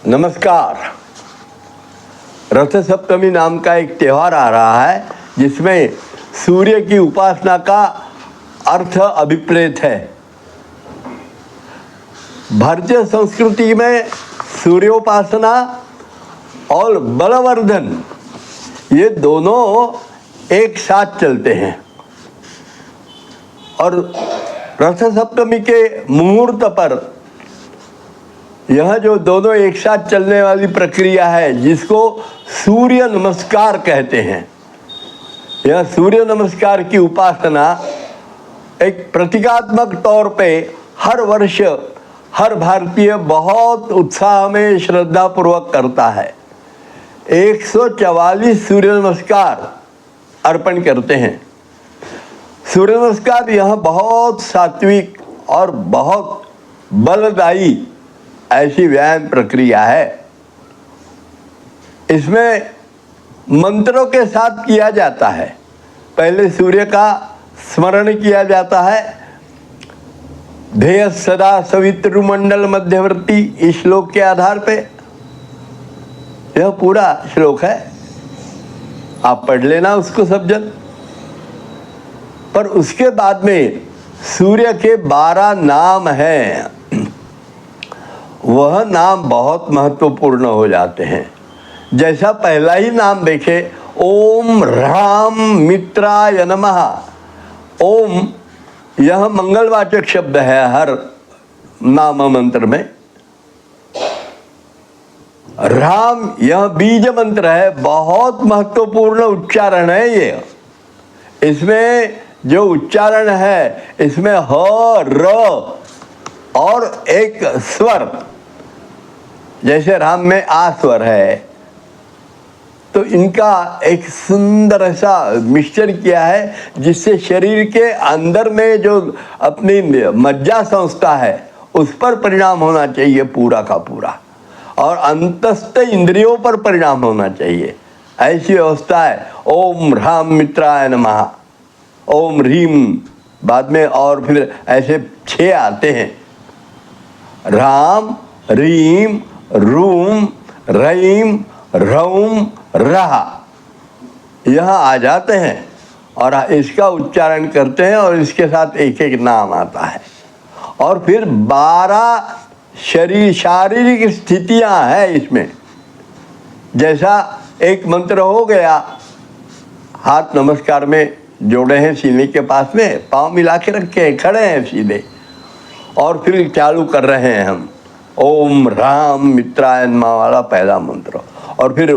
नमस्कार। रथ सप्तमी नाम का एक त्यौहार आ रहा है जिसमें सूर्य की उपासना का अर्थ अभिप्रेत है। भारतीय संस्कृति में सूर्योपासना और बलवर्धन ये दोनों एक साथ चलते हैं और रथ सप्तमी के मुहूर्त पर यह जो दोनों एक साथ चलने वाली प्रक्रिया है जिसको सूर्य नमस्कार कहते हैं, यह सूर्य नमस्कार की उपासना एक प्रतीकात्मक तौर पे हर वर्ष हर भारतीय बहुत उत्साह में श्रद्धापूर्वक करता है। 144 सूर्य नमस्कार अर्पण करते हैं। सूर्य नमस्कार यह बहुत सात्विक और बहुत बलदायी ऐसी व्यायाम प्रक्रिया है। इसमें मंत्रों के साथ किया जाता है। पहले सूर्य का स्मरण किया जाता है। ध्येय सदा सवितृमंडल मध्यवर्ती, इस श्लोक के आधार पे यह पूरा श्लोक है, आप पढ़ लेना उसको सब जन। पर उसके बाद में सूर्य के 12 नाम हैं, वह नाम बहुत महत्वपूर्ण हो जाते हैं। जैसा पहला ही नाम देखे, ओम ह्राम मित्राय नमः। ओम यह मंगलवाचक शब्द है हर नाम मंत्र में। राम यह बीज मंत्र है, बहुत महत्वपूर्ण उच्चारण है ये। इसमें जो उच्चारण है इसमें ह र और एक स्वर, जैसे राम में आ स्वर है, तो इनका एक सुंदर सा मिश्रण किया है जिससे शरीर के अंदर में जो अपनी मज्जा संस्था है उस पर परिणाम होना चाहिए पूरा का पूरा, और अंतस्थ इंद्रियों पर परिणाम होना चाहिए, ऐसी व्यवस्था है। ओम ह्राम मित्राय नमः, ओम ह्रीम बाद में, और फिर ऐसे 6 आते हैं, राम रीम रूम रहीम रौम रहा, यह आ जाते हैं और इसका उच्चारण करते हैं और इसके साथ एक एक नाम आता है। और फिर 12 शारीरिक स्थितियां हैं इसमें। जैसा एक मंत्र हो गया, हाथ नमस्कार में जोड़े हैं सीने के पास में, पाँव मिला के रखे हैं, खड़े हैं सीधे, और फिर चालू कर रहे हैं हम ओम राम मित्राय नमः वाला पहला मंत्र। और फिर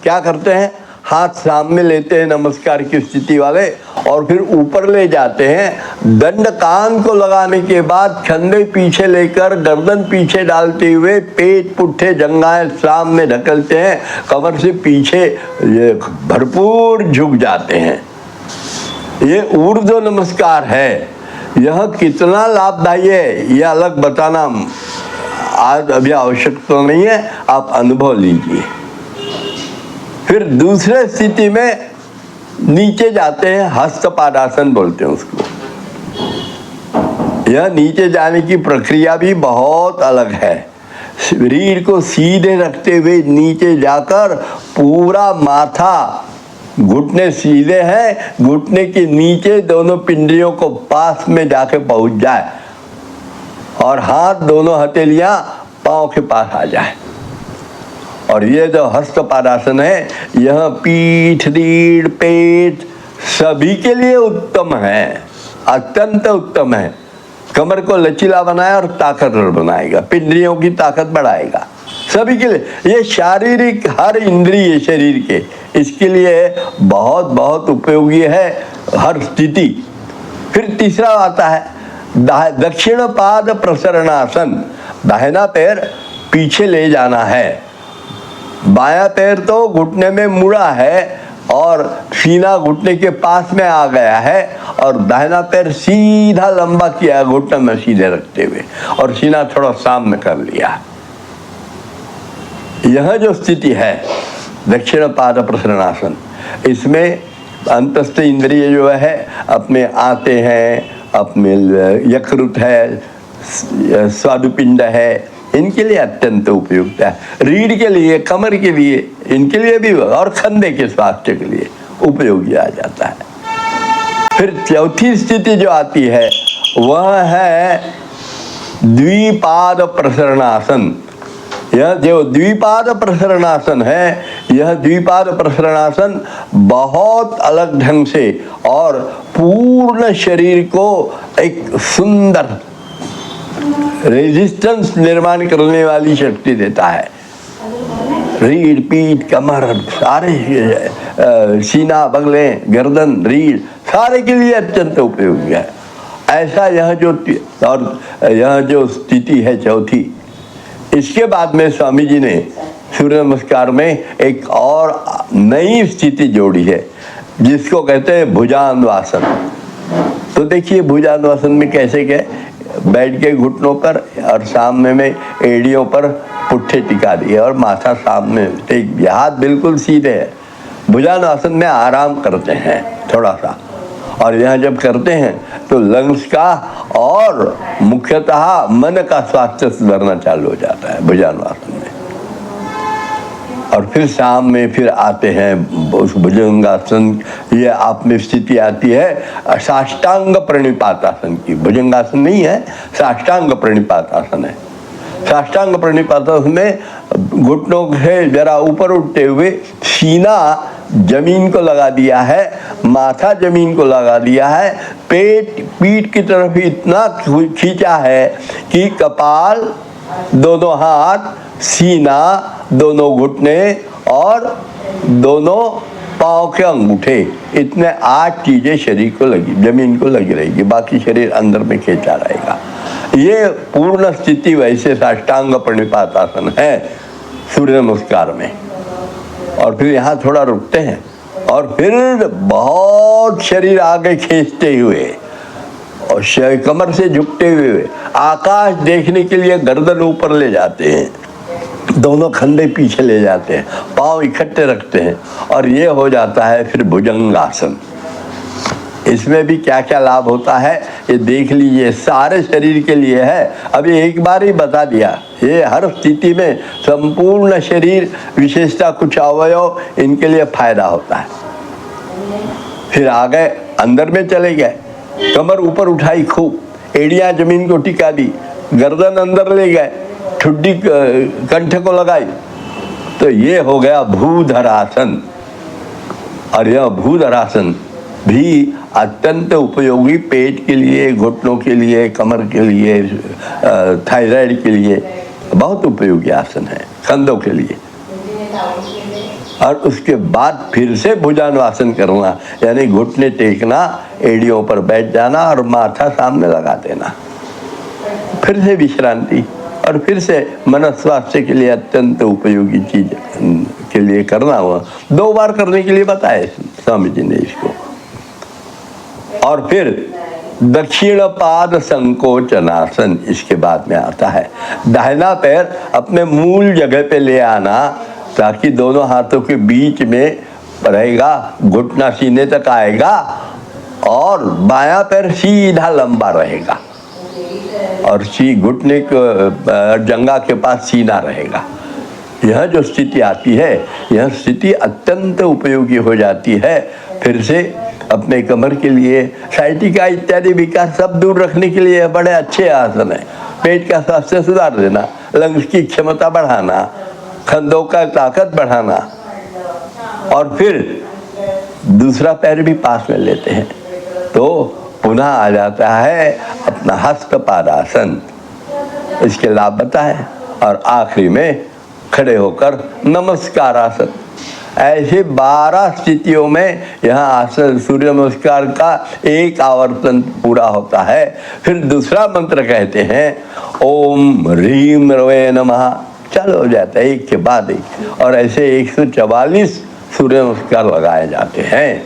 क्या करते हैं, हाथ सामने लेते हैं नमस्कार की स्थिति वाले, और फिर ऊपर ले जाते हैं। दंड कान को लगाने के बाद कंधे पीछे लेकर गर्दन पीछे डालते हुए पेट पुट्ठे जंघाएं सामने ढकलते हैं, कमर से पीछे ये भरपूर झुक जाते हैं। ये ऊर्ध्व नमस्कार है। यह कितना लाभदायी है यह अलग बताना आज अभी आवश्यक तो नहीं है, आप अनुभव लीजिए। फिर दूसरे स्थिति में नीचे जाते हैं, हस्तपादासन बोलते हैं उसको। यह नीचे जाने की प्रक्रिया भी बहुत अलग है। शरीर को सीधे रखते हुए नीचे जाकर पूरा माथा, घुटने सीधे हैं, घुटने के नीचे दोनों पिंडलियों को पास में जाके पहुंच जाए और हाथ दोनों हथेलियां पांव के पास आ जाए। और ये जो हस्तपादासन है यह पीठ रीढ़ पेट सभी के लिए उत्तम है, अत्यंत उत्तम है। कमर को लचीला बनाए और ताकतवर बनाएगा, पिंडलियों की ताकत बढ़ाएगा, सभी के लिए। ये शारीरिक हर इंद्रिय शरीर के इसके लिए बहुत बहुत उपयोगी है हर स्थिति। फिर तीसरा आता है दक्षिण पाद प्रसरणासन। दाहिना पैर पीछे ले जाना है, बायां पैर तो घुटने में मुड़ा है और सीना घुटने के पास में आ गया है, और दाहिना पैर सीधा लंबा किया घुटने में सीधे रखते हुए, और सीना थोड़ा सामने कर लिया। यह जो स्थिति है दक्षिण पाद प्रसरणासन, इसमें अंतस्थ इंद्रिय जो है अपने आते हैं, अपने यकृत है, स्वादुपिंड है, इनके लिए अत्यंत उपयुक्त है। रीढ़ के लिए, कमर के लिए, इनके लिए भी, और कंधे के स्वास्थ्य के लिए उपयोगी आ जाता है। फिर चौथी स्थिति जो आती है वह है द्विपाद प्रसरणासन। यह जो द्विपाद प्रसरणासन है, यह द्विपाद प्रसरणासन बहुत अलग ढंग से और पूर्ण शरीर को एक सुंदर रेजिस्टेंस निर्माण करने वाली शक्ति देता है। रीढ़, पीठ, कमर, सारे सीना, बगलें, गर्दन, रीढ़, सारे के लिए अत्यंत उपयोगी है। ऐसा यह जो स्थिति है चौथी। इसके बाद में स्वामी जी ने सूर्य नमस्कार में एक और नई स्थिति जोड़ी है जिसको कहते हैं भुजान्वासन। तो देखिए भुजान्वासन में कैसे क्या, बैठ के घुटनों पर और सामने में एड़ियों पर पुट्ठे टिका दिए और माथा सामने टेक दिया, हाथ बिल्कुल सीधे है। भुजान्वासन में आराम करते हैं थोड़ा सा, और यहाँ जब करते हैं तो लंग्स का और मुख्यतः मन का स्वास्थ्य सुधरना चालू हो जाता है भुजान्वासन में। और फिर शाम में फिर आते हैं उस भुजंगासन। ये आप में स्थिति आती है साष्टांग प्रणिपातासन की। भुजंगासन नहीं है, साष्टांग प्रणिपातासन है। साष्टांग प्रणिपातासन में घुटनों से जरा ऊपर उठते हुए सीना जमीन को लगा दिया है, माथा जमीन को लगा दिया है, पीठ की तरफ इतना खींचा है कि कपाल, दोनों हाथ, सीना, दोनों घुटने और दोनों पाँव के अंगूठे, इतने 8 चीजें शरीर को लगी, जमीन को लगी रहेगी, बाकी शरीर अंदर में खींचा रहेगा। ये पूर्ण स्थिति वैसे साष्टांग प्रणिपातासन है सूर्य नमस्कार में। और फिर यहाँ थोड़ा रुकते हैं और फिर बहुत शरीर आगे खींचते हुए और कमर से झुकते हुए आकाश देखने के लिए गर्दन ऊपर ले जाते हैं, दोनों कंधे पीछे ले जाते हैं, पांव इकट्ठे रखते हैं, और ये हो जाता है फिर भुजंगासन। इसमें भी क्या क्या लाभ होता है ये देख लीजिए, सारे शरीर के लिए है। अभी एक बार ही बता दिया, ये हर स्थिति में संपूर्ण शरीर, विशेषता कुछ अवयव, इनके लिए फायदा होता है। फिर आ गए अंदर में चले गए, कमर ऊपर उठाई खूब, एड़ियां जमीन को टिका दी, गर्दन अंदर ले गए, ठुड्डी कंठ को लगाई, तो ये हो गया भूधरासन। और यह भूधरासन भी अत्यंत उपयोगी पेट के लिए, घुटनों के लिए, कमर के लिए, थायराइड के लिए बहुत उपयोगी आसन है, कंधों के लिए। और उसके बाद फिर से भुजान्वासन करना, यानी घुटने टेकना, एड़ियों पर बैठ जाना और माथा सामने लगा देना, फिर से विश्रांति, और फिर से मन स्वास्थ्य के लिए अत्यंत उपयोगी चीज के लिए करना हुआ। 2 बार करने के लिए बताए स्वामी जी ने इसको। और फिर दक्षिण पाद संकोचनासन इसके बाद में आता है। दाहिना पैर अपने मूल जगह पे ले आना ताकि दोनों हाथों के बीच में रहेगा, घुटना सीने तक आएगा, और बायां पैर सीधा लंबा रहेगा और घुटने के जंगा के पास सीना रहेगा। यह जो स्थिति आती है, यह स्थिति अत्यंत उपयोगी हो जाती है। फिर से अपने कमर के लिए, साइटिका इत्यादि विकार सब दूर रखने के लिए बड़े अच्छे आसन है। पेट का स्वास्थ्य सुधार देना, लंग्स की क्षमता बढ़ाना, कंधों का ताकत बढ़ाना। और फिर दूसरा पैर भी पास में लेते हैं तो पुनः आ जाता है अपना हस्तपादासन। इसके लाभ बताएं। और आखिरी में खड़े होकर नमस्कार आसन। ऐसे 12 स्थितियों में यहाँ आसन सूर्य नमस्कार का एक आवर्तन पूरा होता है। फिर दूसरा मंत्र कहते हैं ओम ह्रीम रवे नमः, चालू हो जाता है एक के बाद एक, और ऐसे 144 सूर्य नमस्कार लगाए जाते हैं।